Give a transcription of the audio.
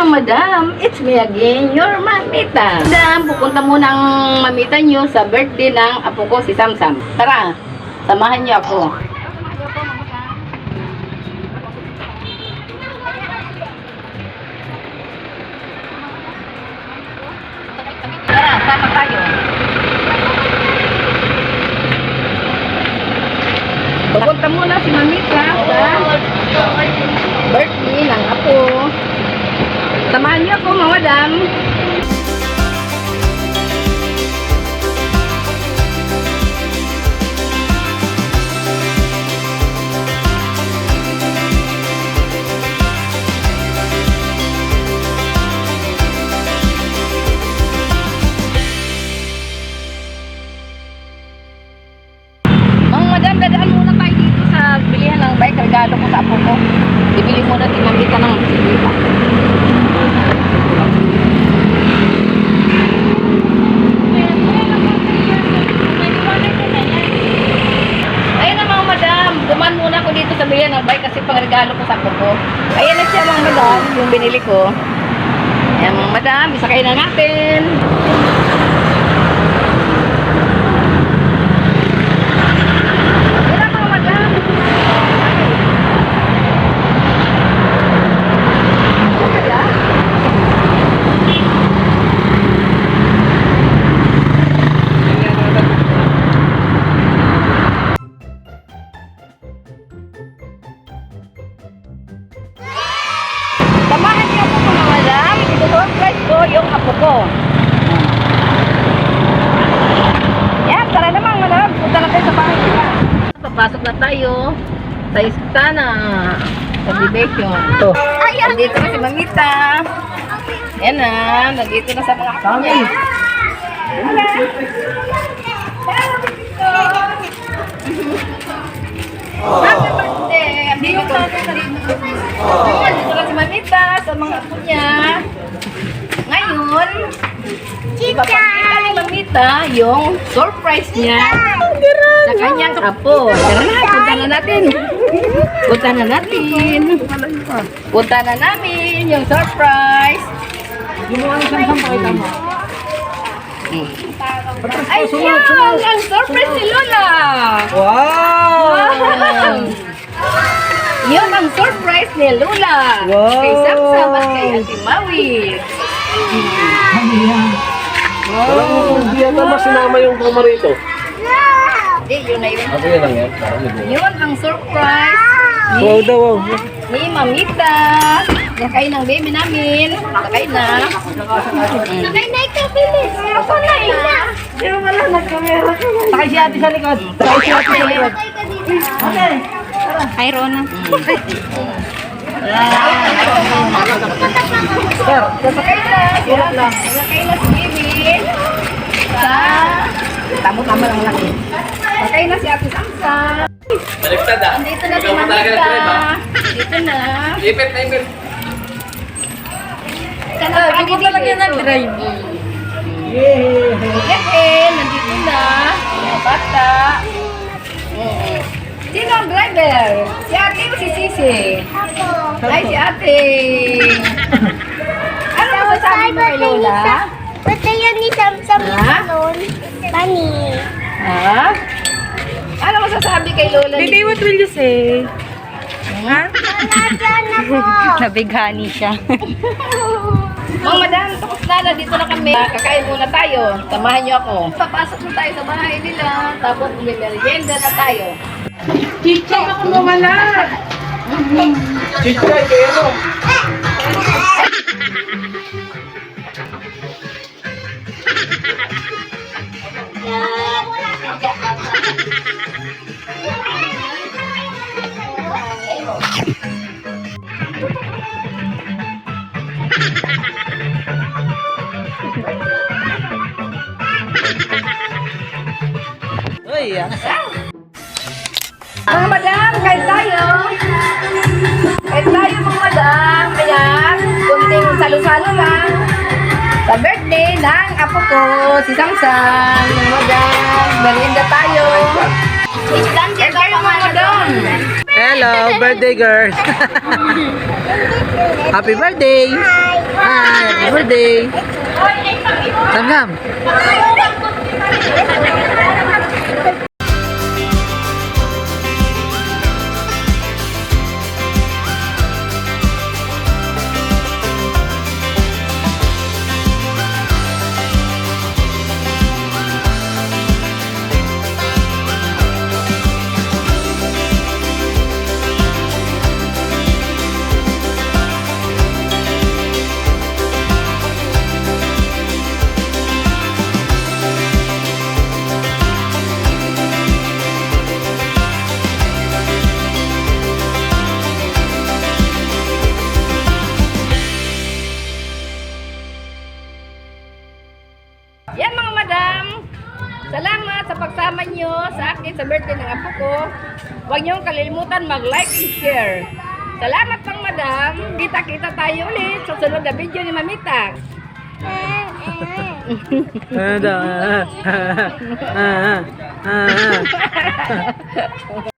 mga madam, it's me again, your mamita. Madam, pupunta muna ang mamita nyo sa birthday ng apo ko si Samsam. Tara, samahan niyo ako. Tara, sama tayo. Pupunta muna si mamita sa birthday ng apo. Samahan niyo ako mga madam. Mga madam, dadaan muna tayo dito sa bilihan ng bike. Regalo ko sa apo ko. Bibili muna si mamita ng silita. Ayun na mga madam, dumaan muna ako dito sa bilihan ng bike kasi pangregalo ko sa apo ko. Ayan na siya mga madam, yung binili ko. Ayan mga madam, isakay na natin. Ayan na mga madam. Samahan niyo ako mga madam. I-surprise ko yung apo ko. Yan, tara na mga madam. Punta na tayo sa bahay nila. Papasok na tayo sa istana. Subdivision. Nandito na si Mamita. Yan na. Nandito na sa mga apo niya. Happy birthday! Dito na si Mamita sa mga apo niya. Ngayon, ipapakita ni Mamita yung surprise niya sa kanyang apo. Tara na, punta na natin. Punta na natin. Punta na namin yung surprise. Ayun, ang surprise ni Lola. Wow! Yun ang surprise ni Lola. Wow! Kay Samsam at kay Ate Maui. Walang hindi yan naman sinama yung kumarito. Hindi, yun na yun. Ako yun lang yan. Parang may buhay. Yun ang surprise Wow daw, wow. ni Mamita. Nakay ng baby namin. Nakay na. Nakay na ikaw, bilis. Ako na, ina. Hindi mo pala nagkamera. Sakay si ate sa likod. Sakay si ate sa likod. Okay. Hi, Rona. Sir, Sakay na. hirap lang. Sakay na si baby. Sa... Tamo-tamo lang laki. Sakay na si Ate Samsam. Baliktad ah. Dito na si Ikaw pa talaga nag-drive ah. Mamita. Dito na. Ipit na ipit. Hindi ko talaga nag-drive. Yeah. Nandito na. Mga bata. Sino ang driver? Si ate o si Sisi? Ay, si ate. Ano masasabi mo kay Lola? Basta yun ni Samsam Ha? noon. Bani. Ha? Ano masasabi kay Lola? Baby, what will you say? Ha? Wala na po. Nabighani siya. Mga madam, tapos na. Dito na kami. Kakain muna tayo. Samahan niyo ako. Papasok na tayo sa bahay nila. Tapos may merienda na tayo. Chicha ako mawala. Chichay, kero. Uy, Mga madam, kain tayo. Kain tayo mga madam. Ayan, kunting salo-salo lang. Sa birthday ng apo ko, si Samsam. Mga madam, merienda tayo. Kain tayo mga madam. Hello, birthday girls. Happy birthday. Hi, happy birthday. Sam. Yan mga madam, salamat sa pagsama nyo sa akin sa birthday ng apo ko. Huwag niyong kalilimutan mag-like and share. Salamat pang madam. Kita-kita tayo ulit sa sunod na video ni Mamita. Ano daw?